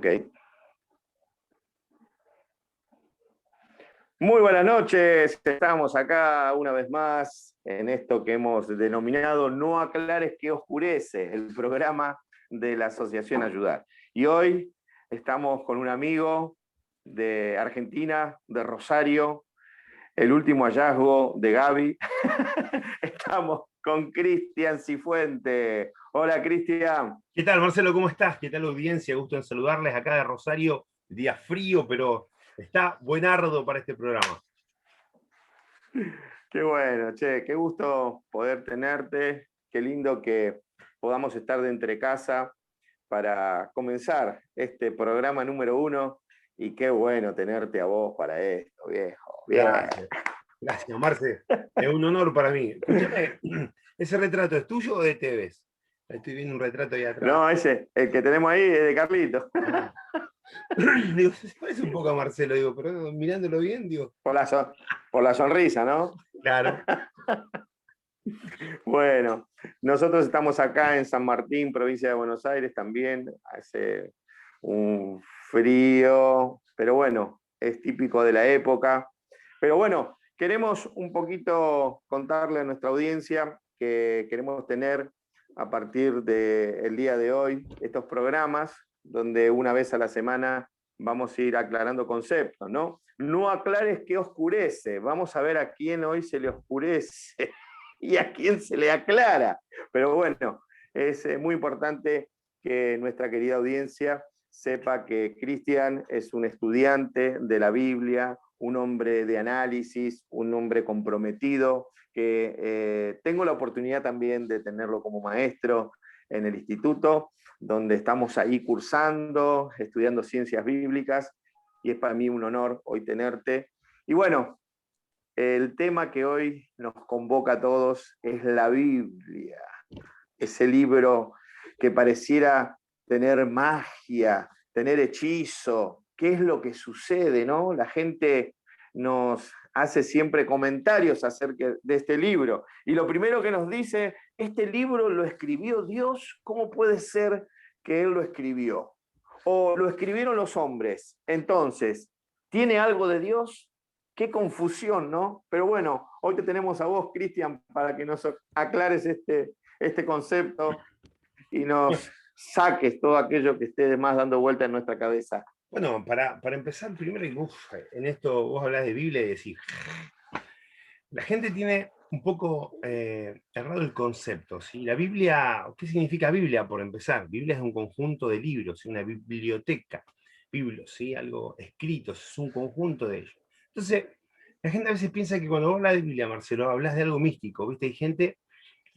Ok. Muy buenas noches, estamos acá una vez más en esto que hemos denominado No aclares que oscurece, el programa de la Asociación Ayudar. Y hoy estamos con un amigo de Argentina, de Rosario, el último hallazgo de Gaby. Estamos con Cristian Cifuente. Hola, Cristian. ¿Qué tal, Marcelo? ¿Cómo estás? ¿Qué tal, audiencia? Gusto en saludarles acá de Rosario. Día frío, pero está buenardo para este programa. Qué bueno, che, qué gusto poder tenerte. Qué lindo que podamos estar de entre casa para comenzar este programa número 1. Y qué bueno tenerte a vos para esto, viejo. Bien. Gracias, Marce. Es un honor para mí. Escúchame, ¿ese retrato es tuyo o de Tevez? Estoy viendo un retrato ahí atrás. No, ese, el que tenemos ahí es de Carlito. Ah. Digo, se parece un poco a Marcelo, digo, pero mirándolo bien, digo. Por la sonrisa, ¿no? Claro. Bueno, nosotros estamos acá en San Martín, provincia de Buenos Aires también. Hace un frío, pero bueno, es típico de la época. Pero bueno, queremos un poquito contarle a nuestra audiencia que queremos tener a partir del día de hoy estos programas donde una vez a la semana vamos a ir aclarando conceptos, ¿no? No aclares que oscurece, vamos a ver a quién hoy se le oscurece y a quién se le aclara. Pero bueno, es muy importante que nuestra querida audiencia sepa que Cristian es un estudiante de la Biblia, un hombre de análisis, un hombre comprometido, que tengo la oportunidad también de tenerlo como maestro en el instituto, donde estamos ahí cursando, estudiando ciencias bíblicas, y es para mí un honor hoy tenerte. Y bueno, el tema que hoy nos convoca a todos es la Biblia, ese libro que pareciera tener magia, tener hechizo. ¿Qué es lo que sucede, no? La gente nos hace siempre comentarios acerca de este libro. Y lo primero que nos dice, este libro lo escribió Dios, ¿cómo puede ser que Él lo escribió? O lo escribieron los hombres. Entonces, ¿tiene algo de Dios? Qué confusión, ¿no? Pero bueno, hoy te tenemos a vos, Cristian, para que nos aclares este concepto y nos saques todo aquello que esté de más dando vuelta en nuestra cabeza. Bueno, para empezar, primero, en esto vos hablás de Biblia y decís, la gente tiene un poco errado el concepto, ¿sí? La Biblia, ¿qué significa Biblia, por empezar? Biblia es un conjunto de libros, ¿sí? Una biblioteca, biblos, ¿sí? Algo escrito, es un conjunto de ellos. Entonces, la gente a veces piensa que cuando hablas de Biblia, Marcelo, hablas de algo místico, ¿viste? Hay gente,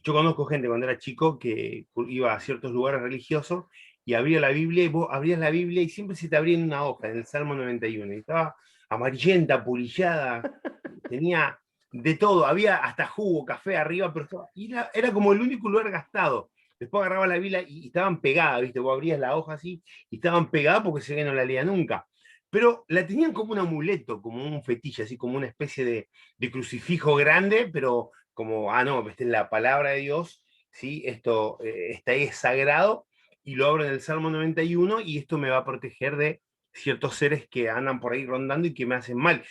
yo conozco gente cuando era chico que iba a ciertos lugares religiosos y abría la Biblia y vos abrías la Biblia y siempre se te abría en una hoja, en el Salmo 91, y estaba amarillenta, pulillada, tenía de todo, había hasta jugo, café arriba, pero era como el único lugar gastado. Después agarraba la Biblia y estaban pegadas, ¿viste? Vos abrías la hoja así y estaban pegadas porque se ve que no la leía nunca. Pero la tenían como un amuleto, como un fetiche, así como una especie de crucifijo grande, pero como, no, esta es la palabra de Dios, ¿sí? Esto está ahí, es sagrado, y lo abro en el Salmo 91, y esto me va a proteger de ciertos seres que andan por ahí rondando y que me hacen mal.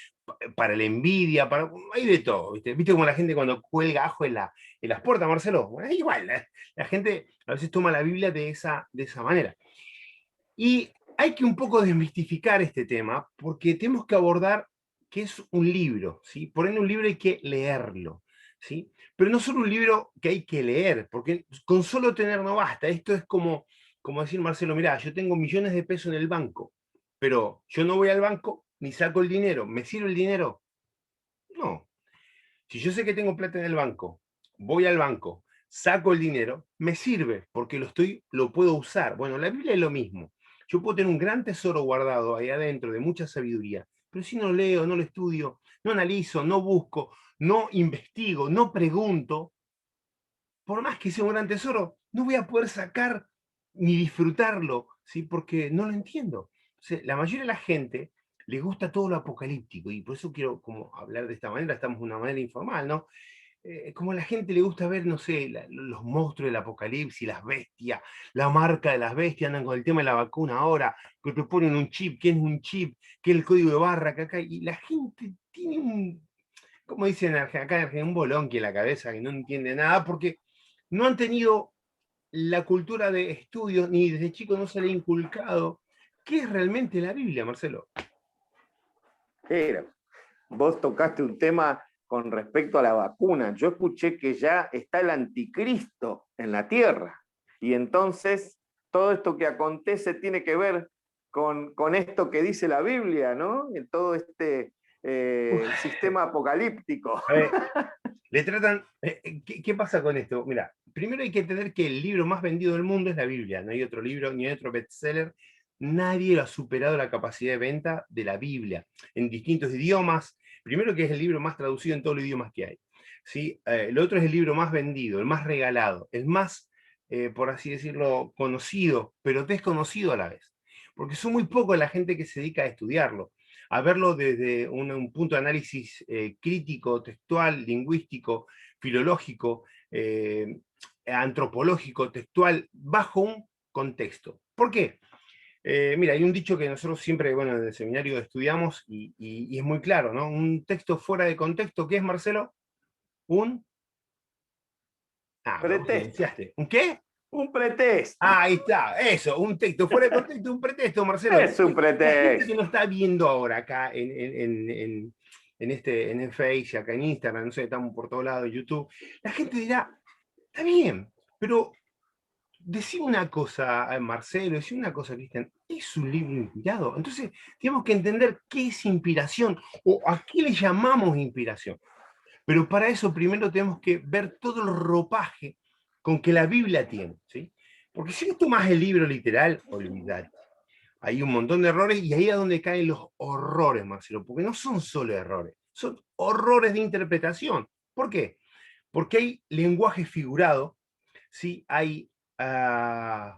Para la envidia, hay de todo, ¿viste? ¿Viste como la gente cuando cuelga ajo en las puertas, Marcelo? Bueno, es igual, la gente a veces toma la Biblia de esa manera. Y hay que un poco desmistificar este tema, porque tenemos que abordar que es un libro, ¿sí? Por ende, un libro hay que leerlo, ¿sí? Pero no solo un libro que hay que leer, porque con solo tener no basta. Esto es como decir, Marcelo, mirá, yo tengo millones de pesos en el banco, pero yo no voy al banco ni saco el dinero. ¿Me sirve el dinero? No. Si yo sé que tengo plata en el banco, voy al banco, saco el dinero, me sirve porque lo puedo usar. Bueno, la Biblia es lo mismo. Yo puedo tener un gran tesoro guardado ahí adentro de mucha sabiduría, pero si no leo, no lo estudio, no analizo, no busco, no investigo, no pregunto, por más que sea un gran tesoro, no voy a poder sacar ni disfrutarlo, ¿sí? Porque no lo entiendo. Entonces, la mayoría de la gente le gusta todo lo apocalíptico y por eso quiero como hablar de esta manera, estamos de una manera informal, ¿no? como a la gente le gusta ver, no sé, los monstruos del apocalipsis, las bestias, la marca de las bestias, andan con el tema de la vacuna ahora, que te ponen un chip, ¿qué es un chip? ¿Qué es el código de barra que acá? Y la gente tiene un, como dicen acá en Argentina, un bolonqui en la cabeza que no entiende nada, porque no han tenido la cultura de estudio, ni desde chico no se le ha inculcado qué es realmente la Biblia, Marcelo. Era. Vos tocaste un tema con respecto a la vacuna. Yo escuché que ya está el anticristo en la tierra. Y entonces todo esto que acontece tiene que ver con esto que dice la Biblia, ¿no? En todo este sistema apocalíptico. A ver, le tratan. ¿Qué pasa con esto? Mira, primero hay que entender que el libro más vendido del mundo es la Biblia. No hay otro libro, ni hay otro bestseller. Nadie lo ha superado la capacidad de venta de la Biblia en distintos idiomas. Primero que es el libro más traducido en todos los idiomas que hay. ¿Sí? El otro es el libro más vendido, el más regalado, el más, por así decirlo, conocido, pero desconocido a la vez. Porque son muy pocos la gente que se dedica a estudiarlo, a verlo desde un punto de análisis crítico, textual, lingüístico, filológico, antropológico, textual, bajo un contexto. ¿Por qué? Mira, hay un dicho que nosotros siempre, bueno, en el seminario estudiamos y es muy claro, ¿no? Un texto fuera de contexto, ¿qué es, Marcelo? Un... Ah, pero vos Pretexto. silenciaste. ¿Un qué? Un pretexto. Ah, ahí está, eso, un texto fuera de contexto, un pretexto, Marcelo. Es un Entonces, la gente que pretexto. nos está viendo ahora acá en el Face, acá en Instagram, no sé, estamos por todos lados, YouTube, la gente dirá, está bien, pero decime una cosa, Marcelo, decime una cosa, Cristian, ¿es un libro inspirado? Entonces, tenemos que entender qué es inspiración o a qué le llamamos inspiración. Pero para eso primero tenemos que ver todo el ropaje con que la Biblia tiene, ¿sí? Porque si no tomas el libro literal, olvidate. Hay un montón de errores y ahí es donde caen los horrores, Marcelo, porque no son solo errores, son horrores de interpretación. ¿Por qué? Porque hay lenguaje figurado, ¿sí? Hay uh,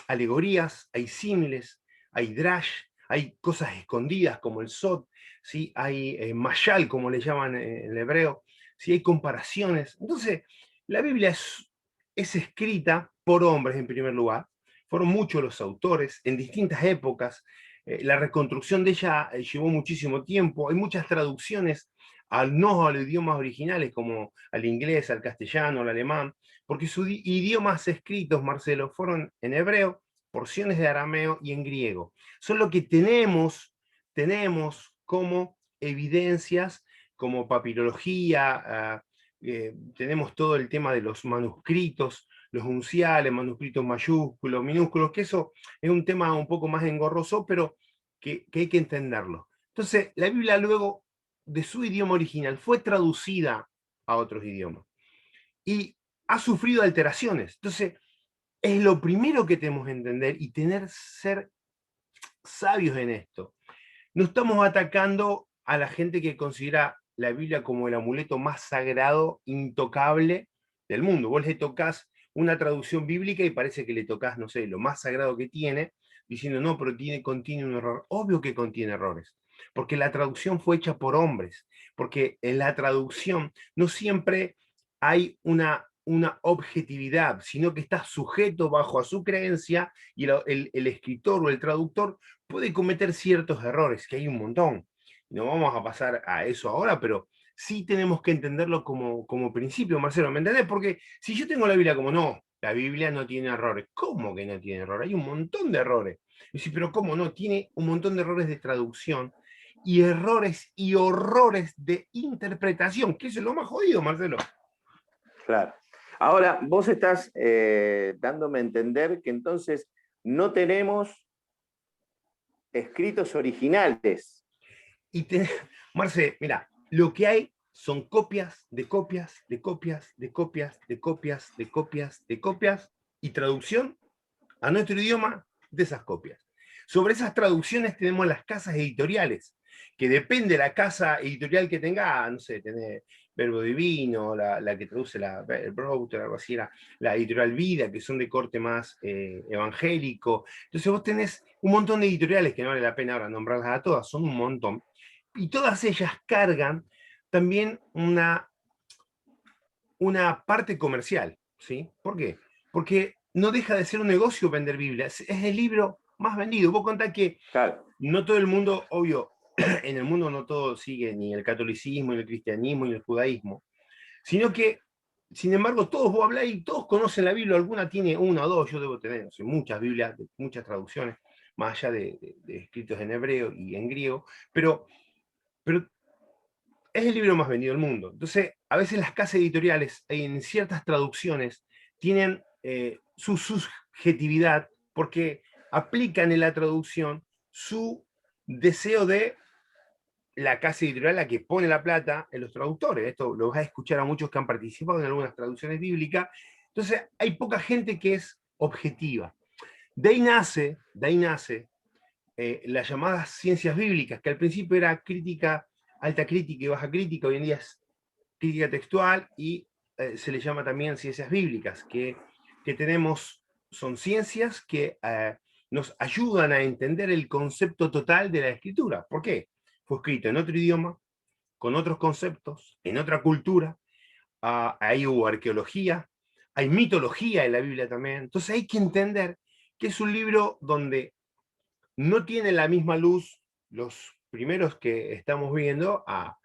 alegorías, hay símiles, hay drash, hay cosas escondidas como el sot, ¿sí? Hay mashal, como le llaman en el hebreo, ¿sí? Hay comparaciones. Entonces, la Biblia es escrita por hombres en primer lugar, fueron muchos los autores en distintas épocas, la reconstrucción de ella llevó muchísimo tiempo, hay muchas traducciones no a los idiomas originales, como al inglés, al castellano, al alemán, porque sus idiomas escritos, Marcelo, fueron en hebreo, porciones de arameo y en griego. Son lo que tenemos como evidencias, como papirología, tenemos todo el tema de los manuscritos, los unciales, manuscritos mayúsculos, minúsculos, que eso es un tema un poco más engorroso, pero que hay que entenderlo. Entonces, la Biblia luego de su idioma original fue traducida a otros idiomas y ha sufrido alteraciones. Entonces, es lo primero que tenemos que entender y ser sabios en esto. No estamos atacando a la gente que considera la Biblia como el amuleto más sagrado, intocable del mundo. Vos le tocas una traducción bíblica y parece que le tocas, no sé, lo más sagrado que tiene, diciendo, no, pero contiene un error. Obvio que contiene errores, porque la traducción fue hecha por hombres, porque en la traducción no siempre hay una objetividad, sino que está sujeto bajo a su creencia y el escritor o el traductor puede cometer ciertos errores, que hay un montón. No vamos a pasar a eso ahora, pero sí tenemos que entenderlo como principio, Marcelo, ¿me entendés? Porque si yo tengo la Biblia como, no, la Biblia no tiene errores. ¿Cómo que no tiene errores? Hay un montón de errores. Y sí, pero ¿cómo no? Tiene un montón de errores de traducción y errores y horrores de interpretación, que eso es lo más jodido, Marcelo. Claro. Ahora, vos estás dándome a entender que entonces no tenemos escritos originales. Y Marce, mira, lo que hay son copias de copias, de copias, de copias, de copias, de copias, de copias, y traducción a nuestro idioma de esas copias. Sobre esas traducciones tenemos las casas editoriales, que depende de la casa editorial que tenga, no sé, tenés Verbo Divino, la que traduce el Browser, algo así, la editorial Vida, que son de corte más evangélico. Entonces vos tenés un montón de editoriales, que no vale la pena ahora nombrarlas a todas, son un montón, y todas ellas cargan también una parte comercial, ¿sí? ¿Por qué? Porque no deja de ser un negocio vender Biblia. Es el libro más vendido. Vos contás que Claro, no todo el mundo, obvio, en el mundo no todo sigue ni el catolicismo, ni el cristianismo, ni el judaísmo, sino que, sin embargo, todos vos hablás y todos conocen la Biblia, alguna tiene una o dos, yo debo tener, no sé, muchas Biblias, muchas traducciones, más allá de escritos en hebreo y en griego, pero es el libro más vendido del mundo. Entonces, a veces las casas editoriales, en ciertas traducciones, tienen su subjetividad porque aplican en la traducción su deseo de la casa editorial, la que pone la plata en los traductores. Esto lo vas a escuchar a muchos que han participado en algunas traducciones bíblicas. Entonces, hay poca gente que es objetiva. De ahí nace las llamadas ciencias bíblicas, que al principio era crítica, alta crítica y baja crítica, hoy en día es crítica textual y se le llama también ciencias bíblicas, que tenemos, son ciencias que nos ayudan a entender el concepto total de la escritura. ¿Por qué? Fue escrito en otro idioma, con otros conceptos, en otra cultura, ahí hubo arqueología, hay mitología en la Biblia también, entonces hay que entender que es un libro donde no tiene la misma luz los primeros que estamos viendo a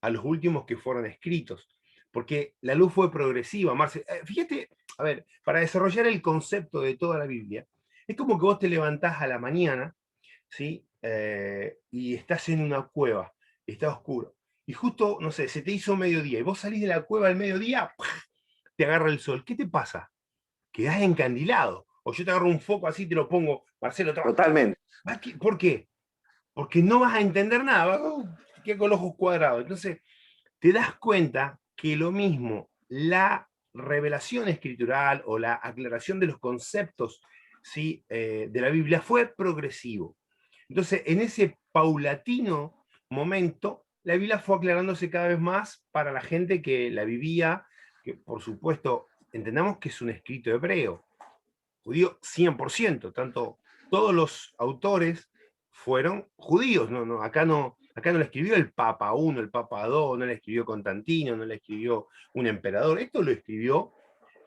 los últimos que fueron escritos, porque la luz fue progresiva. Marce, fíjate, a ver, para desarrollar el concepto de toda la Biblia, es como que vos te levantás a la mañana, ¿sí? Y estás en una cueva, está oscuro, y justo, no sé, se te hizo mediodía, y vos salís de la cueva al mediodía, te agarra el sol. ¿Qué te pasa? Quedás encandilado. O yo te agarro un foco así, te lo pongo, Marcelo, toma. totalmente. ¿Por qué? Porque no vas a entender nada, que con los ojos cuadrados. Entonces, te das cuenta que lo mismo, la revelación escritural o la aclaración de los conceptos, ¿sí? De la Biblia fue progresivo. Entonces, en ese paulatino momento, la Biblia fue aclarándose cada vez más para la gente que la vivía, que por supuesto, entendamos que es un escrito hebreo, judío 100%, tanto todos los autores fueron judíos, acá no le escribió el Papa I, el Papa II, no le escribió Constantino, no le escribió un emperador, esto lo escribió,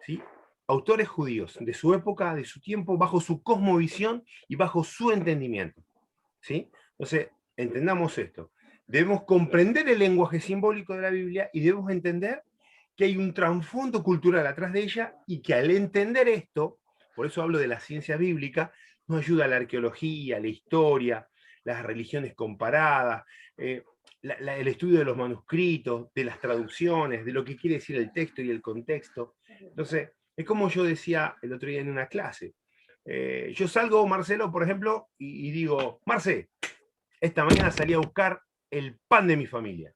¿sí? Autores judíos de su época, de su tiempo, bajo su cosmovisión y bajo su entendimiento, ¿sí? Entonces, entendamos esto. Debemos comprender el lenguaje simbólico de la Biblia y debemos entender que hay un trasfondo cultural atrás de ella y que al entender esto, por eso hablo de la ciencia bíblica, nos ayuda a la arqueología, la historia, las religiones comparadas, el estudio de los manuscritos, de las traducciones, de lo que quiere decir el texto y el contexto. Entonces, es como yo decía el otro día en una clase. Yo salgo, Marcelo, por ejemplo, y digo, Marce, esta mañana salí a buscar el pan de mi familia.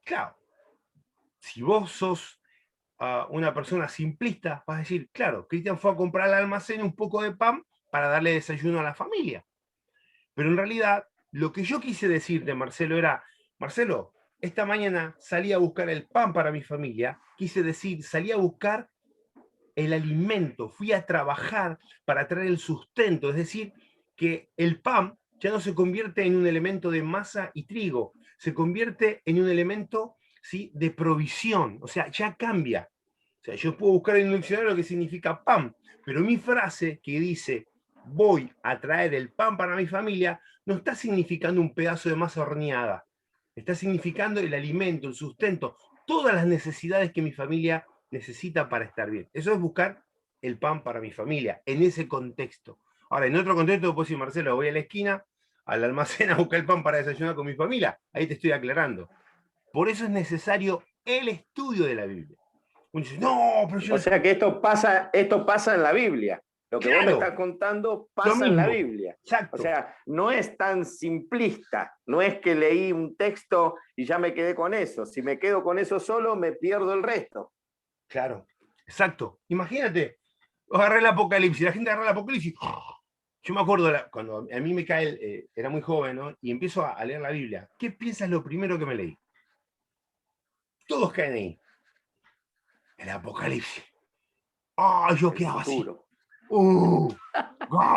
Claro, si vos sos una persona simplista, vas a decir, claro, Cristian fue a comprar al almacén un poco de pan para darle desayuno a la familia. Pero en realidad, lo que yo quise decirte, Marcelo, era, Marcelo, esta mañana salí a buscar el pan para mi familia, quise decir, salí a buscar el alimento, fui a trabajar para traer el sustento, es decir, que el pan ya no se convierte en un elemento de masa y trigo, se convierte en un elemento, ¿sí?, de provisión, o sea, ya cambia. O sea, yo puedo buscar en un diccionario lo que significa pan, pero mi frase que dice voy a traer el pan para mi familia no está significando un pedazo de masa horneada, está significando el alimento, el sustento, todas las necesidades que mi familia necesita para estar bien. Eso es buscar el pan para mi familia, en ese contexto. Ahora, en otro contexto, puedo decir, Marcelo, voy a la esquina, al almacén a buscar el pan para desayunar con mi familia. Ahí te estoy aclarando. Por eso es necesario el estudio de la Biblia. Uno dice, no, pero yo O no... sea que esto pasa en la Biblia. Lo que vos me Claro, estás contando lo pasa en la mismo, Biblia. O exacto. sea, no es tan simplista. No es que leí un texto y ya me quedé con eso. Si me quedo con eso solo, me pierdo el resto. Claro, exacto. Imagínate, agarré el Apocalipsis, la gente agarra el Apocalipsis. Yo me acuerdo cuando a mí me cae, era muy joven, ¿no? Y empiezo a leer la Biblia. ¿Qué piensas lo primero que me leí? Todos caen ahí. El Apocalipsis. ¡Ah! Yo El quedaba así. futuro. ¡Uh!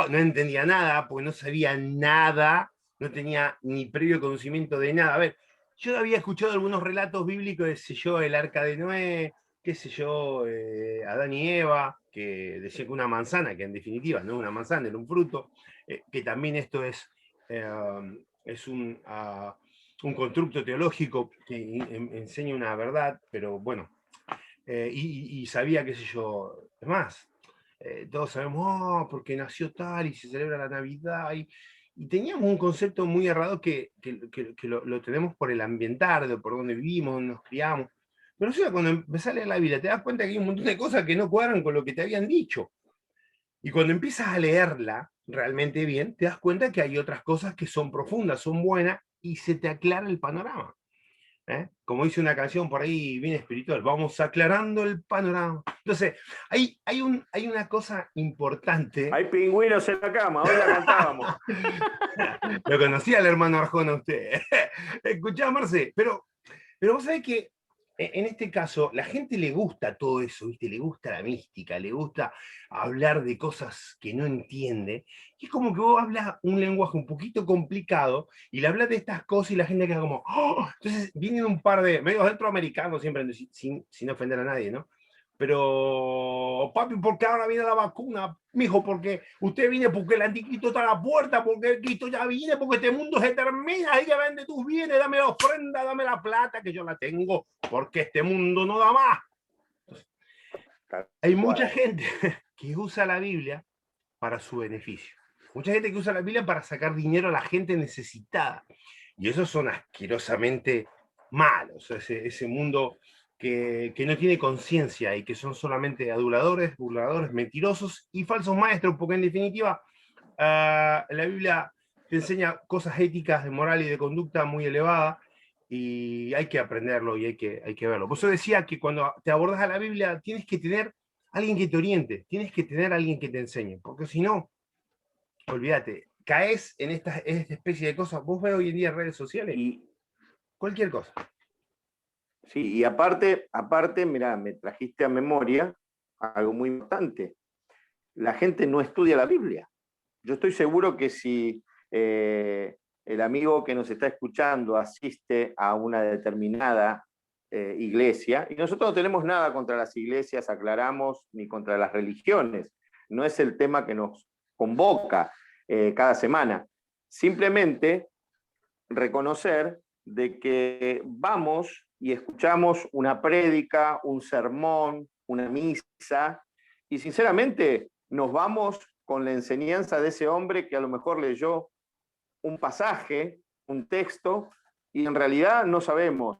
No entendía nada, porque no sabía nada, no tenía ni previo conocimiento de nada. A ver, yo había escuchado algunos relatos bíblicos de, sé yo, el arca de Noé, qué sé yo, Adán y Eva, que decía que una manzana, que en definitiva no es una manzana, era un fruto, que también esto es un constructo teológico que enseña una verdad, pero bueno, y sabía, qué sé yo, es más, todos sabemos, oh, porque nació tal y se celebra la Navidad, y teníamos un concepto muy errado que lo tenemos por el ambientar, de por donde vivimos, donde nos criamos. Pero o sea, cuando empezás a leer la Biblia, te das cuenta que hay un montón de cosas que no cuadran con lo que te habían dicho. Y cuando empiezas a leerla realmente bien, te das cuenta que hay otras cosas que son profundas, son buenas, y se te aclara el panorama. Como dice una canción por ahí bien espiritual, vamos aclarando el panorama. Entonces, hay una cosa importante. Hay pingüinos en la cama, hoy la cantábamos. Lo conocía el hermano Arjona usted. Escuchá, Marce, pero vos sabés que en este caso la gente le gusta todo eso, ¿viste? Le gusta la mística, le gusta hablar de cosas que no entiende. Y es como que vos hablas un lenguaje un poquito complicado y le hablas de estas cosas y la gente queda como, ¡oh! Entonces vienen un par de medios centroamericanos, siempre sin ofender a nadie, ¿no? Pero, papi, ¿por qué ahora viene la vacuna? Mijo, porque usted viene porque el anticristo está a la puerta, porque el Cristo ya viene, porque este mundo se termina, ahí que vende tus bienes, dame la ofrenda, dame la plata, que yo la tengo, porque este mundo no da más. Hay mucha gente que usa la Biblia para su beneficio. Mucha gente que usa la Biblia para sacar dinero a la gente necesitada. Y esos son asquerosamente malos. Ese mundo que no tiene conciencia y que son solamente aduladores, burladores, mentirosos y falsos maestros, porque en definitiva la Biblia te enseña cosas éticas, de moral y de conducta muy elevada, y hay que aprenderlo y hay que verlo. Por eso decía que cuando te abordas a la Biblia tienes que tener alguien que te oriente, tienes que tener alguien que te enseñe, porque si no, olvídate, caes en esta especie de cosas. Vos ves hoy en día en redes sociales, Y, cualquier cosa. sí, y aparte, mirá, me trajiste a memoria algo muy importante. La gente no estudia la Biblia. Yo estoy seguro que si el amigo que nos está escuchando asiste a una determinada iglesia, y nosotros no tenemos nada contra las iglesias, aclaramos, ni contra las religiones, no es el tema que nos convoca cada semana. Simplemente reconocer de que vamos y escuchamos una prédica, un sermón, una misa, y sinceramente nos vamos con la enseñanza de ese hombre que a lo mejor leyó un pasaje, un texto, y en realidad no sabemos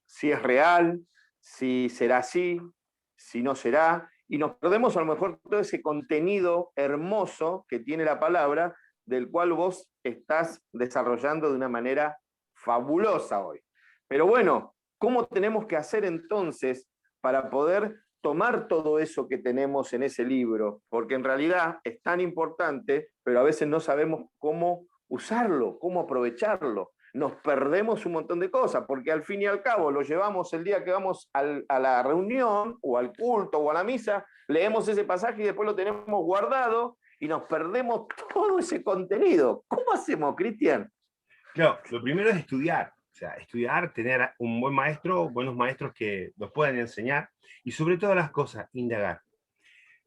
si es real, si será así, si no será, y nos perdemos a lo mejor todo ese contenido hermoso que tiene la palabra, del cual vos estás desarrollando de una manera fabulosa hoy. Pero bueno, ¿cómo tenemos que hacer entonces para poder tomar todo eso que tenemos en ese libro? Porque en realidad es tan importante, pero a veces no sabemos cómo usarlo, cómo aprovecharlo. Nos perdemos un montón de cosas, porque al fin y al cabo lo llevamos el día que vamos a la reunión o al culto o a la misa, leemos ese pasaje y después lo tenemos guardado y nos perdemos todo ese contenido. ¿Cómo hacemos, Cristian? Claro, lo primero es estudiar. O sea, estudiar, tener un buen maestro, buenos maestros que nos puedan enseñar, y sobre todas las cosas, indagar.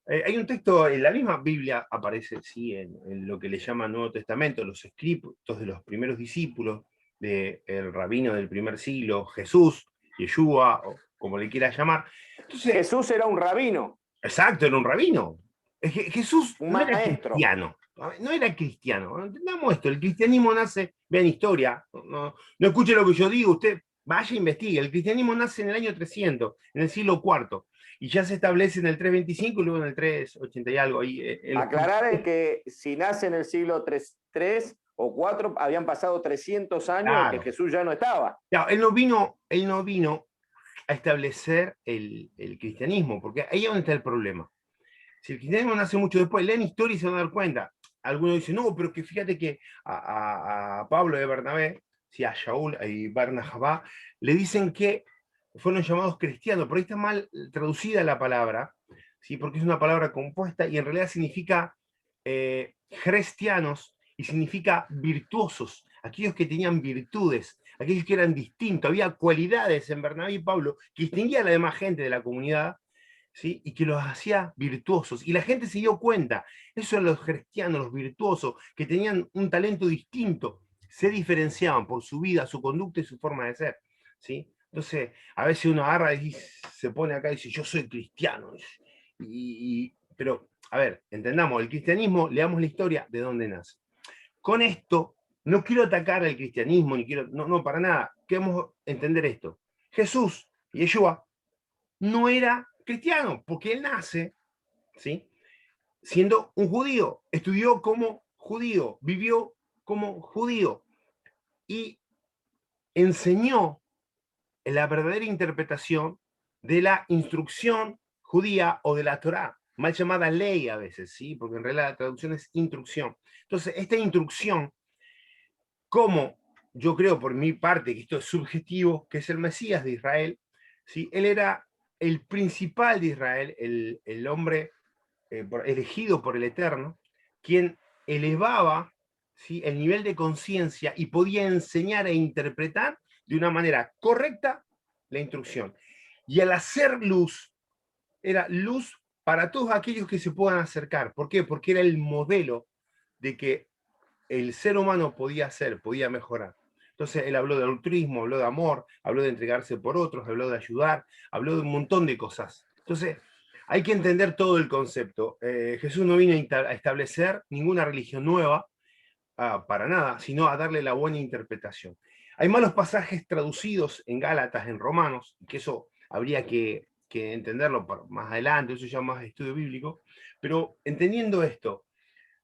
Hay un texto en la misma Biblia, aparece, sí, en lo que le llama Nuevo Testamento, los escritos de los primeros discípulos del rabino del primer siglo, Jesús, Yeshua, o como le quieras llamar. Entonces, Jesús era un rabino. exacto, era un rabino. Jesús Un no era maestro. cristiano, no era cristiano. Entendamos esto, el cristianismo nace, vean historia, no escuche lo que yo digo, usted vaya e investigue. El cristianismo nace en el año 300, en el siglo IV, y ya se establece en el 325 y luego en el 380 y algo. Aclarar que si nace en el siglo 3 o 4, habían pasado 300 años de que Claro. Jesús ya no estaba. Claro, él no vino a establecer el cristianismo, porque ahí es donde está el problema. Si el cristianismo nace mucho después, leen historia y se van a dar cuenta. Algunos dicen, no, pero que fíjate que a Pablo de Bernabé, sí, a Shaul y Barnabá, le dicen que fueron llamados cristianos, pero ahí está mal traducida la palabra, ¿sí? Porque es una palabra compuesta y en realidad significa cristianos y significa virtuosos, aquellos que tenían virtudes, aquellos que eran distintos, había cualidades en Bernabé y Pablo que distinguían a la demás gente de la comunidad, ¿sí? Y que los hacía virtuosos. Y la gente se dio cuenta, esos eran los cristianos, los virtuosos, que tenían un talento distinto, se diferenciaban por su vida, su conducta y su forma de ser, ¿sí? Entonces, a veces uno agarra y se pone acá y dice, yo soy cristiano. Pero, a ver, entendamos, el cristianismo, leamos la historia de dónde nace. Con esto, no quiero atacar al cristianismo, ni quiero, no, para nada. Queremos entender esto. Jesús, Yeshua, no era cristiano, porque él nace, ¿sí? Siendo un judío, estudió como judío, vivió como judío y enseñó la verdadera interpretación de la instrucción judía o de la Torá, mal llamada ley a veces, ¿sí? Porque en realidad la traducción es instrucción. Entonces, esta instrucción, como yo creo por mi parte, que esto es subjetivo, que es el Mesías de Israel, ¿sí? Él era el principal de Israel, el hombre elegido por el Eterno, quien elevaba, ¿sí?, el nivel de conciencia y podía enseñar e interpretar de una manera correcta la instrucción. Y al hacer luz, era luz para todos aquellos que se puedan acercar. ¿Por qué? Porque era el modelo de que el ser humano podía hacer, podía mejorar. Entonces él habló de altruismo, habló de amor, habló de entregarse por otros, habló de ayudar, habló de un montón de cosas. Entonces hay que entender todo el concepto. Jesús no vino a establecer ninguna religión nueva, para nada, sino a darle la buena interpretación. Hay malos pasajes traducidos en Gálatas, en Romanos, que eso habría que entenderlo más adelante, eso ya más estudio bíblico, pero entendiendo esto,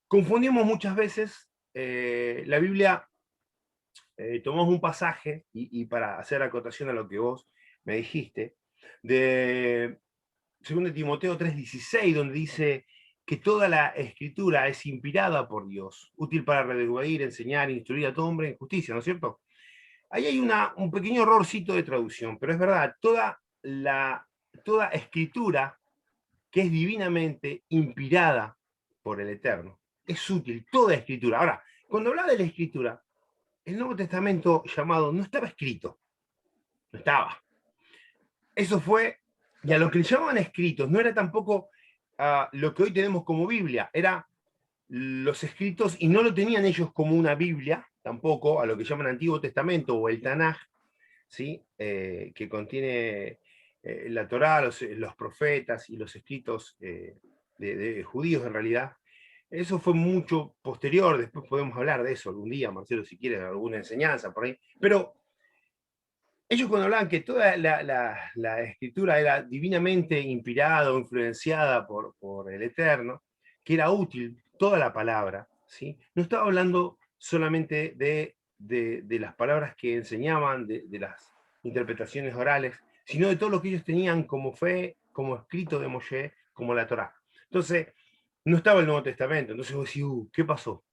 confundimos muchas veces la Biblia, tomamos un pasaje, y para hacer acotación a lo que vos me dijiste, de 2 Timoteo 3:16, donde dice que toda la escritura es inspirada por Dios, útil para redarguir, enseñar, instruir a todo hombre en justicia, ¿no es cierto? Ahí hay un pequeño errorcito de traducción, pero es verdad, toda escritura que es divinamente inspirada por el Eterno es útil, toda escritura. Ahora, cuando hablaba de la escritura, el Nuevo Testamento llamado no estaba escrito, no estaba. Eso fue, y a lo que le llamaban escritos, no era tampoco lo que hoy tenemos como Biblia, era los escritos, y no lo tenían ellos como una Biblia, tampoco, a lo que llaman Antiguo Testamento o el Tanaj, ¿sí? Que contiene la Torá, los profetas y los escritos de judíos en realidad. Eso fue mucho posterior, después podemos hablar de eso algún día, Marcelo, si quieres, alguna enseñanza por ahí. Pero ellos cuando hablaban que toda la escritura era divinamente inspirada o influenciada por el Eterno, que era útil toda la palabra, ¿sí? No estaba hablando solamente de las palabras que enseñaban, de las interpretaciones orales, sino de todo lo que ellos tenían como fe, como escrito de Moshe, como la Torá. Entonces, no estaba el Nuevo Testamento. Entonces vos decís, ¿qué pasó?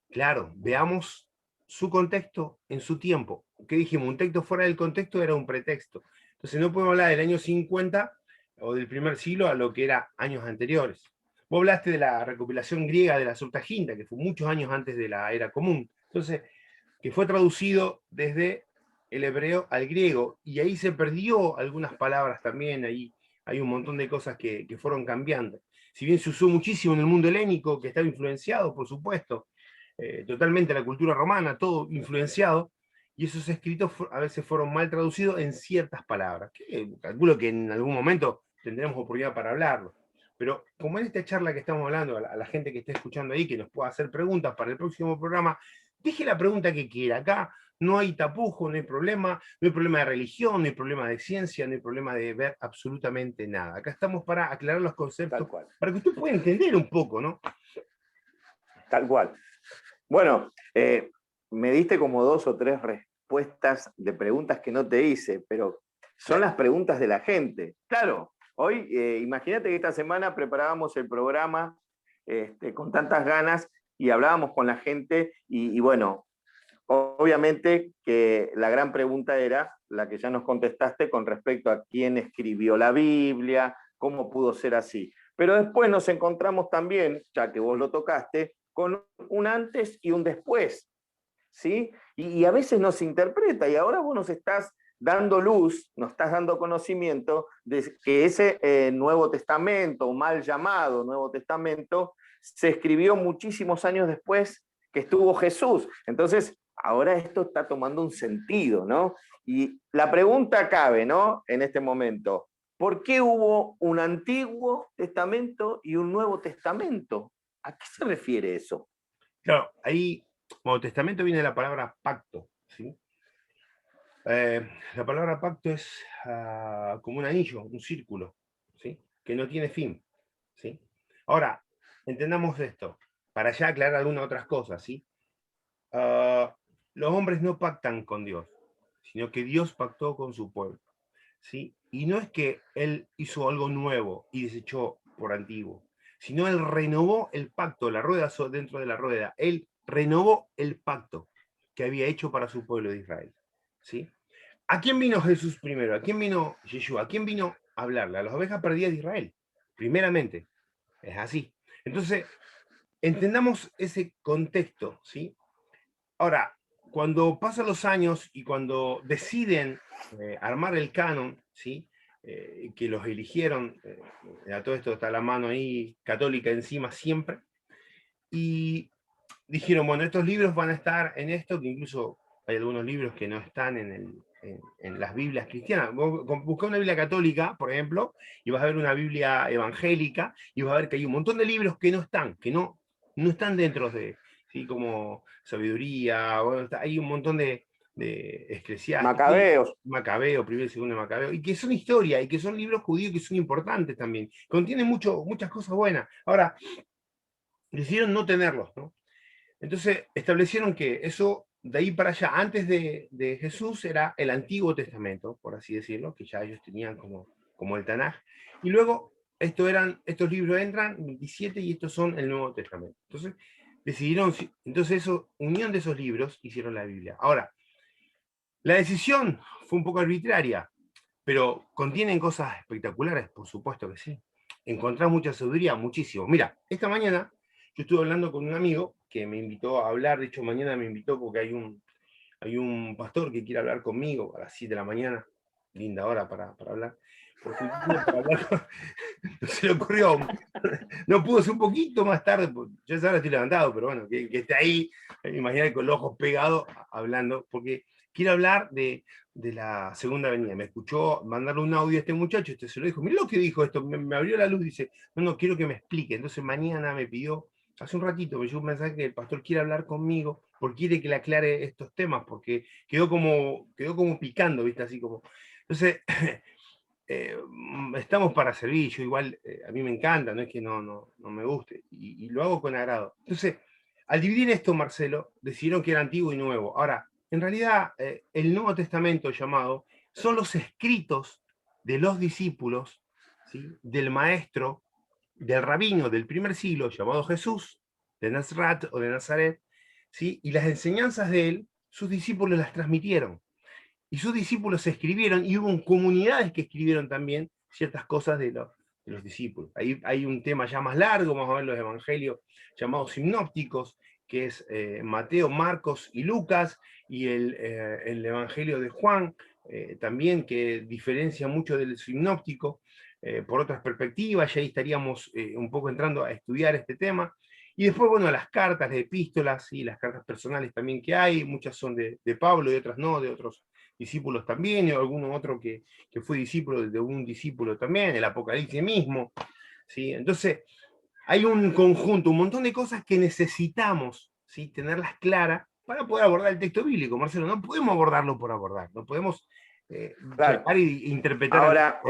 Claro, veamos su contexto en su tiempo. ¿Qué dijimos? Un texto fuera del contexto era un pretexto. Entonces no podemos hablar del año 50 o del primer siglo a lo que era años anteriores. Vos hablaste de la recopilación griega de la Septuaginta, que fue muchos años antes de la era común. Entonces, que fue traducido desde el hebreo al griego, y ahí se perdió algunas palabras también, ahí hay un montón de cosas que fueron cambiando. Si bien se usó muchísimo en el mundo helénico, que estaba influenciado, por supuesto, totalmente la cultura romana, todo influenciado, y esos escritos a veces fueron mal traducidos en ciertas palabras, que calculo que en algún momento tendremos oportunidad para hablarlo. Pero como en esta charla que estamos hablando, a la gente que esté escuchando ahí, que nos pueda hacer preguntas para el próximo programa, deje la pregunta que quiera. Acá no hay tapujo, no hay problema de religión, no hay problema de ciencia, no hay problema de ver absolutamente nada. Acá estamos para aclarar los conceptos, para que usted pueda entender un poco, ¿no? Tal cual. Bueno, me diste como 2 o 3 respuestas de preguntas que no te hice, pero son las preguntas de la gente. Claro, hoy, imagínate que esta semana preparábamos el programa con tantas ganas y hablábamos con la gente y bueno, obviamente que la gran pregunta era la que ya nos contestaste con respecto a quién escribió la Biblia, cómo pudo ser así. Pero después nos encontramos también, ya que vos lo tocaste, con un antes y un después. ¿sí? Y a veces no se interpreta, y ahora vos nos estás dando luz, nos estás dando conocimiento de que ese Nuevo Testamento, mal llamado Nuevo Testamento, se escribió muchísimos años después que estuvo Jesús. Entonces, ahora esto está tomando un sentido, ¿no? Y la pregunta cabe, ¿no? En este momento, ¿por qué hubo un Antiguo Testamento y un Nuevo Testamento? ¿A qué se refiere eso? Claro, ahí, como testamento viene la palabra pacto, ¿sí? La palabra pacto es como un anillo, un círculo, ¿sí? Que no tiene fin, ¿sí? Ahora, entendamos esto, para ya aclarar algunas otras cosas, ¿sí? Ah, los hombres no pactan con Dios, sino que Dios pactó con su pueblo, ¿sí? Y no es que Él hizo algo nuevo y desechó por antiguo, sino Él renovó el pacto, la rueda dentro de la rueda, Él renovó el pacto que había hecho para su pueblo de Israel, ¿sí? ¿A quién vino Jesús primero? ¿A quién vino Yeshua? ¿A quién vino a hablarle? A las ovejas perdidas de Israel, primeramente. Es así. Entonces, entendamos ese contexto, ¿sí? Ahora, cuando pasan los años y cuando deciden armar el canon, ¿sí? Que los eligieron, a todo esto está la mano ahí católica encima siempre, y dijeron, bueno, estos libros van a estar en esto, que incluso hay algunos libros que no están en las Biblias cristianas. Vos buscás una Biblia católica, por ejemplo, y vas a ver una Biblia evangélica, y vas a ver que hay un montón de libros que no están, no están dentro de, ¿sí? Como sabiduría, bueno, hay un montón de Eclesiastes, Macabeos. Macabeo, primero y segundo de Macabeo, y que son historia, y que son libros judíos que son importantes también. Contienen muchas cosas buenas. Ahora, decidieron no tenerlos, ¿no? Entonces establecieron que eso, de ahí para allá, antes de Jesús, era el Antiguo Testamento, por así decirlo, que ya ellos tenían como el Tanaj. Y luego estos libros entran, 27, y estos son el Nuevo Testamento. Entonces decidieron, entonces eso, unión de esos libros, hicieron la Biblia. Ahora, la decisión fue un poco arbitraria, pero contienen cosas espectaculares, por supuesto que sí. Encontrás mucha sabiduría, muchísimo. Mira, esta mañana yo estuve hablando con un amigo que me invitó a hablar, de hecho mañana me invitó porque hay un pastor que quiere hablar conmigo a las 7 de la mañana, linda hora para hablar. Para hablar no se le ocurrió, no pudo ser un poquito más tarde, yo ahora estoy levantado, pero bueno, que esté ahí, imagínate con los ojos pegados hablando, porque quiero hablar de la segunda venida. Me escuchó mandarle un audio a este muchacho, este se lo dijo, mira lo que dijo esto, me abrió la luz, dice, no, quiero que me explique. Entonces mañana me pidió, hace un ratito, me llegó un mensaje que el pastor quiere hablar conmigo, porque quiere que le aclare estos temas, porque quedó como picando, ¿viste? Así como. Entonces, estamos para servir, yo igual, a mí me encanta, no es que no me guste, y lo hago con agrado. Entonces, al dividir esto, Marcelo, decidieron que era antiguo y nuevo. Ahora, en realidad, el Nuevo Testamento llamado son los escritos de los discípulos, ¿sí? Del maestro, del rabino del primer siglo llamado Jesús, de Nazaret o de Nazaret, ¿sí? Y las enseñanzas de él, sus discípulos las transmitieron. Y sus discípulos escribieron, y hubo comunidades que escribieron también ciertas cosas de los discípulos. Ahí hay un tema ya más largo, vamos a ver los evangelios llamados sinópticos, que es Mateo, Marcos y Lucas, y el evangelio de Juan, también, que diferencia mucho del sinóptico por otras perspectivas, y ahí estaríamos un poco entrando a estudiar este tema. Y después, bueno, las cartas, las epístolas y las cartas personales también que hay, muchas son de Pablo y otras no, de otros discípulos también, y alguno otro que fue discípulo de un discípulo también, el Apocalipsis mismo, ¿sí? Entonces, hay un conjunto, un montón de cosas que necesitamos, ¿sí? Tenerlas claras para poder abordar el texto bíblico, Marcelo. No podemos abordarlo por abordar, no podemos Claro. tratar e interpretar. Ahora,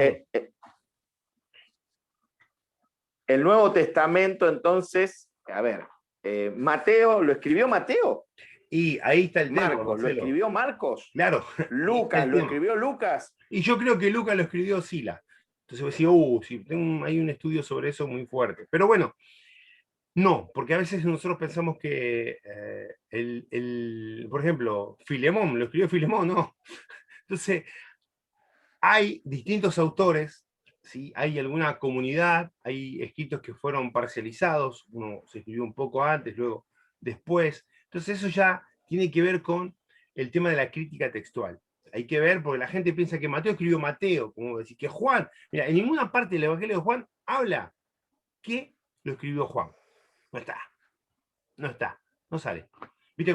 el Nuevo Testamento, entonces, a ver, Mateo, ¿lo escribió Mateo? Y ahí está el tema, Marcos, ¿lo Marcelo. escribió Marcos? Claro. Lucas, ¿lo escribió Lucas? Y yo creo que Lucas lo escribió Sila. Entonces vos decís, sí, hay un estudio sobre eso muy fuerte. Pero bueno, no, porque a veces nosotros pensamos que, por ejemplo, Filemón, lo escribió Filemón, no. Entonces, hay distintos autores, ¿sí? Hay alguna comunidad, hay escritos que fueron parcializados, uno se escribió un poco antes, luego después. Entonces eso ya tiene que ver con el tema de la crítica textual. Hay que ver, porque la gente piensa que Mateo escribió Mateo, como decir, que Juan, mira, en ninguna parte del Evangelio de Juan habla que lo escribió Juan. No está, no está, no sale. ¿Viste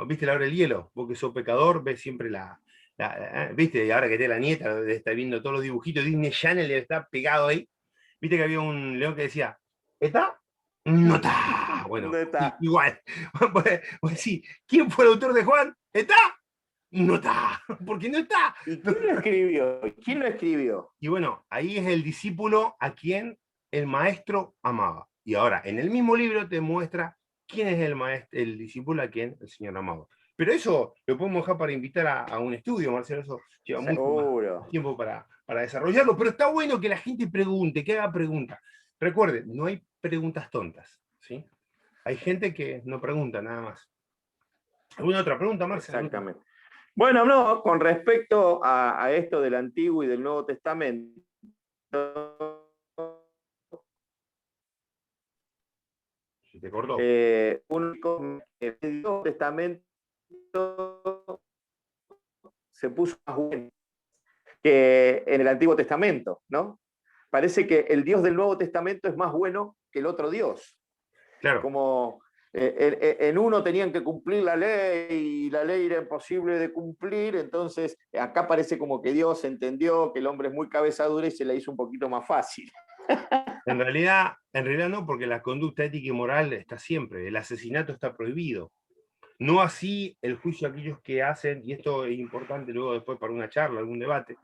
viste la hora del hielo? Vos que sos pecador, ves siempre ¿viste? Y ahora que te la nieta, está viendo todos los dibujitos, Disney Channel está pegado ahí. ¿Viste que había un león que decía, ¿está? No está. Bueno, ¿Dónde está? igual. Pues sí, ¿quién fue el autor de Juan? ¿Está? No está, porque no está. ¿Y quién lo escribió? ¿Quién lo escribió? Y bueno, ahí es el discípulo a quien el maestro amaba. Y ahora, en el mismo libro te muestra quién es el discípulo a quien el Señor amaba. Pero eso lo podemos dejar para invitar a un estudio, Marcelo, eso lleva mucho más tiempo para desarrollarlo, pero está bueno que la gente pregunte, que haga preguntas. Recuerden, no hay preguntas tontas, ¿sí? Hay gente que no pregunta nada más. ¿Alguna otra pregunta, Marcelo? Exactamente. Bueno, no, con respecto a esto del Antiguo y del Nuevo Testamento, Se te cortó. el Nuevo Testamento se puso más bueno que en el Antiguo Testamento, ¿no? Parece que el Dios del Nuevo Testamento es más bueno que el otro Dios. Claro. Como en uno tenían que cumplir la ley y la ley era imposible de cumplir, entonces acá parece como que Dios entendió que el hombre es muy cabeza dura y se la hizo un poquito más fácil. En realidad no, porque la conducta ética y moral está siempre, el asesinato está prohibido. No así el juicio a aquellos que hacen, y esto es importante luego después para una charla, algún debate,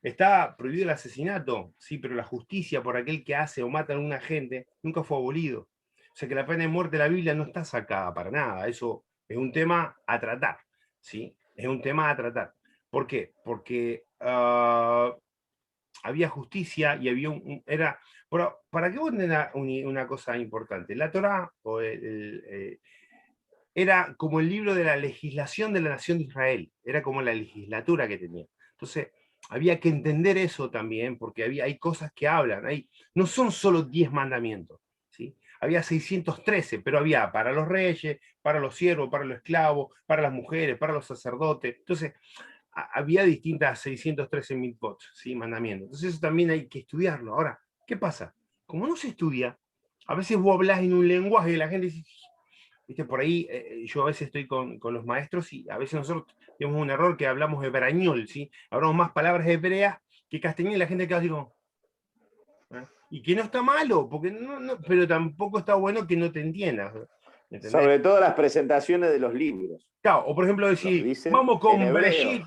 está prohibido el asesinato, sí, pero la justicia por aquel que hace o mata a alguna gente nunca fue abolido. O sea que la pena de muerte de la Biblia no está sacada para nada, eso es un tema a tratar, ¿sí? Es un tema a tratar. ¿Por qué? Porque había justicia y había era, pero para que vos tengas una cosa importante, la Torá era como el libro de la legislación de la nación de Israel, era como la legislatura que tenía. Entonces, había que entender eso también, porque hay cosas que hablan, no son solo 10 mandamientos, ¿sí? Había 613, pero había para los reyes, para los siervos, para los esclavos, para las mujeres, para los sacerdotes. Entonces, había distintas 613 mitzvot, ¿sí? Mandamientos. Entonces, eso también hay que estudiarlo. Ahora, ¿qué pasa? Como no se estudia, a veces vos hablás en un lenguaje y la gente dice, ¿viste? Por ahí yo a veces estoy con los maestros y a veces nosotros tenemos un error que hablamos hebrañol, ¿sí? Hablamos más palabras hebreas que castellano y la gente queda así como... ¿eh? Y que no está malo, porque pero tampoco está bueno que no te entiendas. ¿Entendés? Sobre todo las presentaciones de los libros. Claro, o por ejemplo decir, vamos con Bereshit,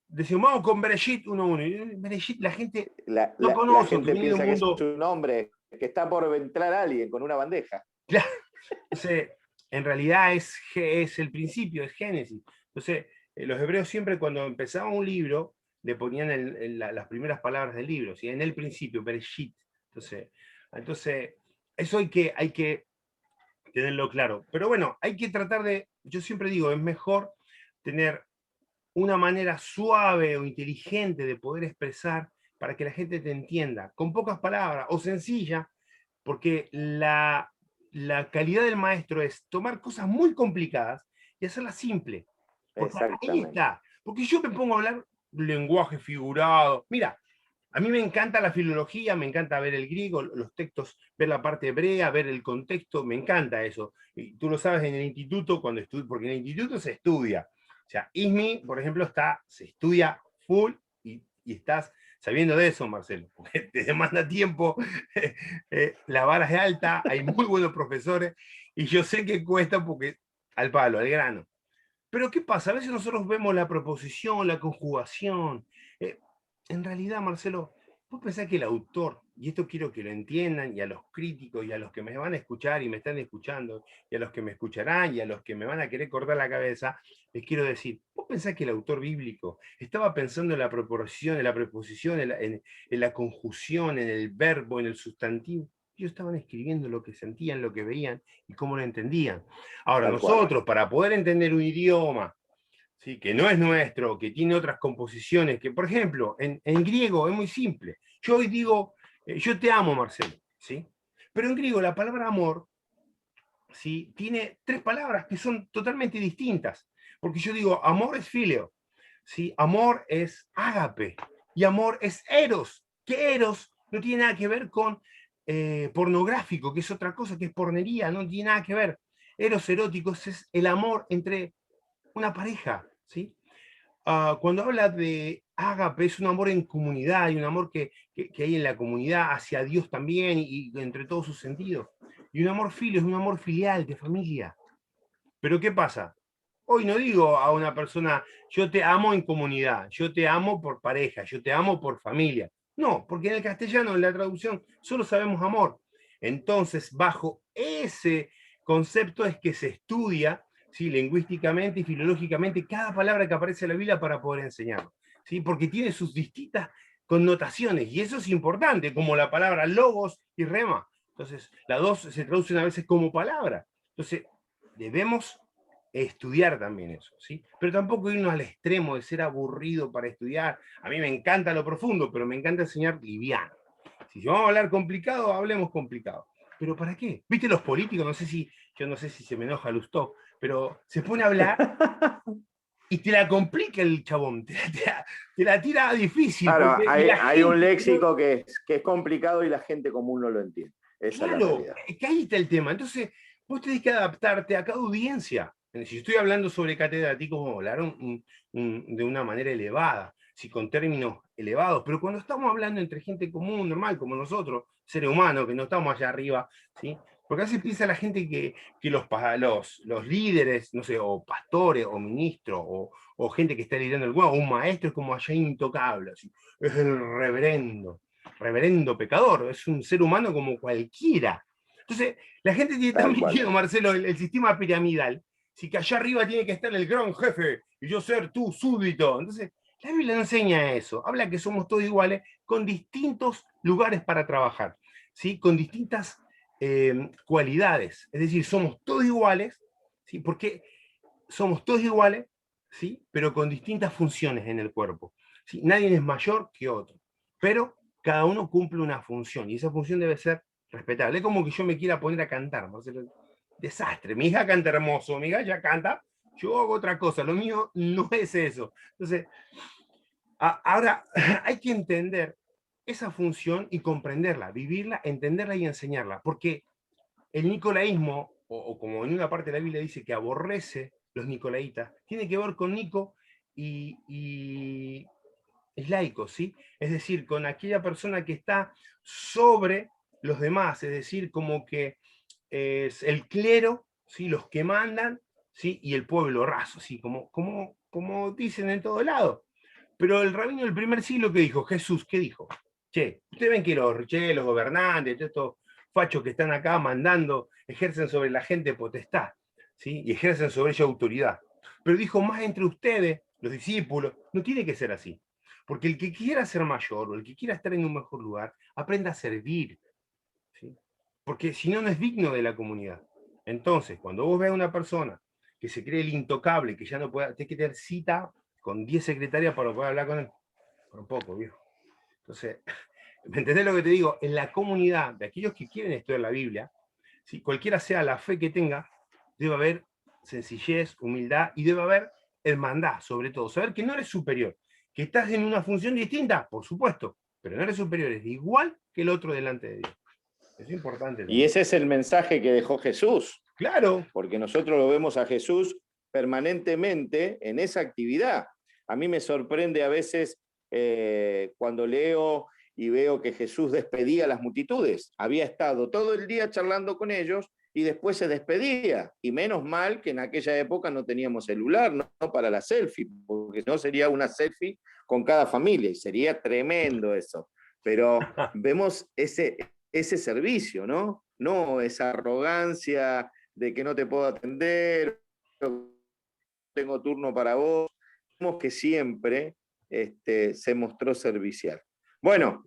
decimos, vamos con Bereshit 1.1. Bereshit la gente no conoce. La gente piensa que es un hombre, que está por entrar alguien con una bandeja. Claro. Entonces, en realidad es el principio, es Génesis. Entonces, los hebreos siempre cuando empezaban un libro, le ponían las primeras palabras del libro, ¿sí? En el principio, Bereshit. Entonces eso hay que tenerlo claro. Pero bueno, hay que tratar yo siempre digo, es mejor tener una manera suave o inteligente de poder expresar para que la gente te entienda, con pocas palabras o sencilla, porque la calidad del maestro es tomar cosas muy complicadas y hacerlas simples. Porque ahí está. Porque yo me pongo a hablar lenguaje figurado. Mira, a mí me encanta la filología, me encanta ver el griego, los textos, ver la parte hebrea, ver el contexto, me encanta eso. Y tú lo sabes en el instituto, porque en el instituto se estudia. O sea, ISMI, por ejemplo, se estudia full y estás sabiendo de eso, Marcelo, porque te demanda tiempo, la vara es alta, hay muy buenos profesores, y yo sé que cuesta porque al palo, al grano. Pero ¿qué pasa? A veces nosotros vemos la proposición, la conjugación. En realidad, Marcelo, vos pensás que el autor, y esto quiero que lo entiendan, y a los críticos, y a los que me van a escuchar y me están escuchando, y a los que me escucharán, y a los que me van a querer cortar la cabeza, les quiero decir, vos pensás que el autor bíblico estaba pensando en la proporción, en la preposición, en la conjunción, en el verbo, en el sustantivo. Ellos estaban escribiendo lo que sentían, lo que veían y cómo lo entendían. Ahora, nosotros, para poder entender un idioma, ¿sí? Que no es nuestro, que tiene otras composiciones, que por ejemplo, en griego es muy simple. Yo hoy digo, yo te amo, Marcelo, ¿sí? Pero en griego la palabra amor ¿sí? Tiene tres palabras que son totalmente distintas. Porque yo digo, amor es filio, ¿sí? Amor es ágape y amor es eros. Que eros no tiene nada que ver con pornográfico, que es otra cosa, que es pornería, no tiene nada que ver. Eros eróticos es el amor entre una pareja, ¿sí? Cuando habla de ágape, es un amor en comunidad, y un amor que hay en la comunidad hacia Dios también, y entre todos sus sentidos. Y un amor filio es un amor filial, de familia. Pero ¿qué pasa? Hoy no digo a una persona, yo te amo en comunidad, yo te amo por pareja, yo te amo por familia. No, porque en el castellano, en la traducción, solo sabemos amor. Entonces, bajo ese concepto es que se estudia, ¿sí? Lingüísticamente y filológicamente cada palabra que aparece en la Biblia para poder enseñarlo, ¿sí? Porque tiene sus distintas connotaciones, y eso es importante, como la palabra logos y rema. Entonces, las dos se traducen a veces como palabra. Entonces, debemos estudiar también eso, ¿sí? Pero tampoco irnos al extremo de ser aburrido para estudiar. A mí me encanta lo profundo, pero me encanta enseñar liviano. Si vamos a hablar complicado, hablemos complicado. ¿Pero para qué? ¿Viste los políticos? No sé si, yo no sé si se me enoja Lustó, pero se pone a hablar y te la complica el chabón, te la tira difícil, Claro, porque, y la hay un gente, ¿no? léxico que es complicado y la gente común no lo entiende. Esa es la Claro, realidad. que ahí está el tema. Entonces, vos tenés que adaptarte a cada audiencia. Si estoy hablando sobre catedráticos, vamos a hablar de una manera elevada, sí, con términos elevados, pero cuando estamos hablando entre gente común, normal, como nosotros, seres humanos, que no estamos allá arriba, ¿sí? Porque a veces piensa la gente que los líderes, no sé, o pastores, o ministros, o gente que está liderando el huevo, un maestro es como allá intocable, así, es el reverendo pecador, es un ser humano como cualquiera. Entonces, la gente tiene tan Tal cual. metido, Marcelo, el sistema piramidal, si que allá arriba tiene que estar el gran jefe y yo ser tu súbdito. Entonces, la Biblia no enseña eso, habla que somos todos iguales con distintos lugares para trabajar, ¿sí? Con distintas cualidades, es decir, somos todos iguales, ¿sí? Porque somos todos iguales, ¿sí? Pero con distintas funciones en el cuerpo, ¿sí? Nadie es mayor que otro, pero cada uno cumple una función y esa función debe ser respetable. Es como que yo me quiera poner a cantar, Marcelo. Desastre. Mi hija canta hermoso, mi galla canta, yo hago otra cosa. Lo mío no es eso. Entonces, ahora hay que entender esa función y comprenderla, vivirla, entenderla y enseñarla. Porque el nicolaísmo, o como en una parte de la Biblia dice que aborrece los nicolaitas, tiene que ver con Nico y es laico, ¿sí? Es decir, con aquella persona que está sobre los demás, es decir, como que es el clero, ¿sí? Los que mandan, ¿sí? Y el pueblo raso, ¿sí? Como dicen en todo lado. Pero el rabino del primer siglo, ¿qué dijo? Jesús, ¿qué dijo? Che, ustedes ven que los gobernantes, todos estos fachos que están acá mandando, ejercen sobre la gente potestad, ¿sí? Y ejercen sobre ella autoridad. Pero dijo, más entre ustedes, los discípulos, no tiene que ser así. Porque el que quiera ser mayor o el que quiera estar en un mejor lugar, aprenda a servir, ¿sí? Porque si no, no es digno de la comunidad. Entonces, cuando vos veas a una persona que se cree el intocable, que ya no puede, tiene que tener cita con 10 secretarias para poder hablar con él, por un poco, viejo. Entonces, ¿me entendés lo que te digo? En la comunidad de aquellos que quieren estudiar la Biblia, si cualquiera sea la fe que tenga, debe haber sencillez, humildad y debe haber hermandad, sobre todo. Saber que no eres superior, que estás en una función distinta, por supuesto, pero no eres superior, eres igual que el otro delante de Dios. Eso es importante Y también. ese es el mensaje que dejó Jesús, Claro. porque nosotros lo vemos a Jesús permanentemente en esa actividad. A mí me sorprende a veces cuando leo y veo que Jesús despedía a las multitudes. Había estado todo el día charlando con ellos y después se despedía. Y menos mal que en aquella época no teníamos celular, no para la selfie, porque no sería una selfie con cada familia y sería tremendo eso. Pero vemos ese servicio, ¿no? No esa arrogancia de que no te puedo atender, tengo turno para vos. Vemos que siempre se mostró servicial. Bueno,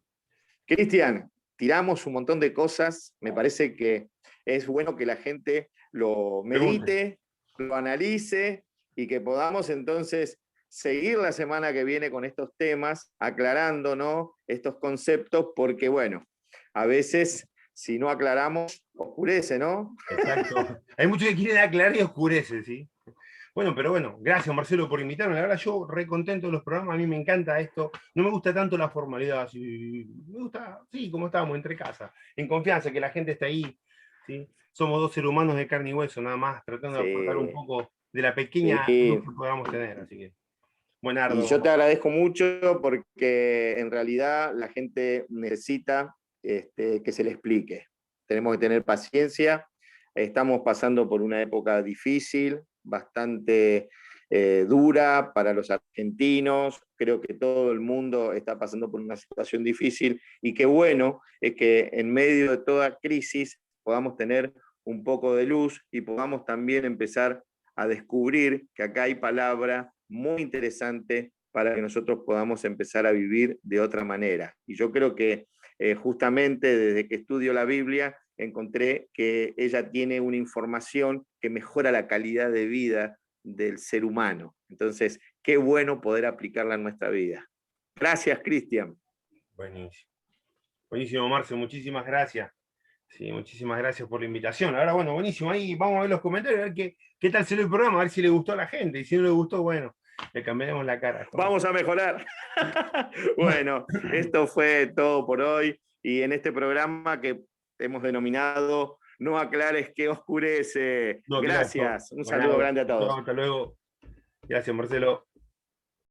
Cristian, tiramos un montón de cosas. Me parece que es bueno que la gente lo Pregunten. medite, lo analice y que podamos entonces seguir la semana que viene con estos temas, aclarándonos estos conceptos, porque bueno, a veces si no aclaramos, oscurece, ¿no? Exacto. Hay muchos que quieren aclarar y oscurece, ¿sí? Bueno, pero bueno, gracias Marcelo por invitarme. La verdad, yo re contento de los programas, a mí me encanta esto. No me gusta tanto la formalidad, así, me gusta, sí, como estábamos entre casa, en confianza, que la gente está ahí, ¿sí? Somos dos seres humanos de carne y hueso, nada más, tratando de aportar un Sí, poco de la pequeña luz sí. que podamos tener. Así que, Y buenardo. yo te agradezco mucho porque en realidad la gente necesita que se le explique. Tenemos que tener paciencia. Estamos pasando por una época difícil, bastante dura para los argentinos. Creo que todo el mundo está pasando por una situación difícil y qué bueno es que en medio de toda crisis podamos tener un poco de luz y podamos también empezar a descubrir que acá hay palabra muy interesante para que nosotros podamos empezar a vivir de otra manera. Y yo creo que justamente desde que estudio la Biblia encontré que ella tiene una información que mejora la calidad de vida del ser humano. Entonces, qué bueno poder aplicarla en nuestra vida. Gracias, Cristian. Buenísimo. Buenísimo, Marce, muchísimas gracias. Sí, muchísimas gracias por la invitación. Ahora, bueno, buenísimo. Ahí vamos a ver los comentarios, a ver qué tal salió el programa, a ver si le gustó a la gente. Y si no le gustó, bueno, le cambiaremos la cara. Vamos a mejorar. Bueno, esto fue todo por hoy y en este programa que hemos denominado No aclares que oscurece. No, claro. Gracias. Un saludo Buenardo. grande a todos. Hasta luego. Gracias, Marcelo.